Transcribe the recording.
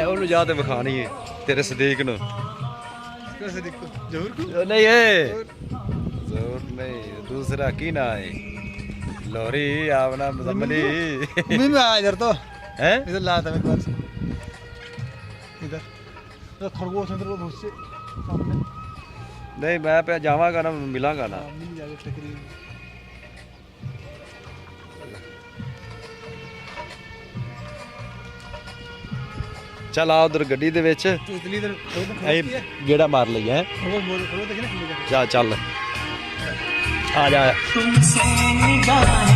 ਉਹਨੂੰ ਜਾ ਤੇ ਵਿਖਾਣੀ ਹੈ ਤੇਰੇ ਸਦੀਕ ਨੂੰ जरूर नहीं है जोर नहीं दूसरा की ना है लोरी आपना मुजम्मली मैं आ इधर तो हैं इधर लाता मैं एक बार इधर तो खरगोश अंदर वो बहुत से सामने नहीं मैं पे जावांगा ना मिलांगा ना मिल जाएगा तकरीबन चल आ उधर गड्डी दे विच इतनी इधर ऐ गेड़ा मार लई है वो देखे ना जा चल आ जा तुमसे निगाहें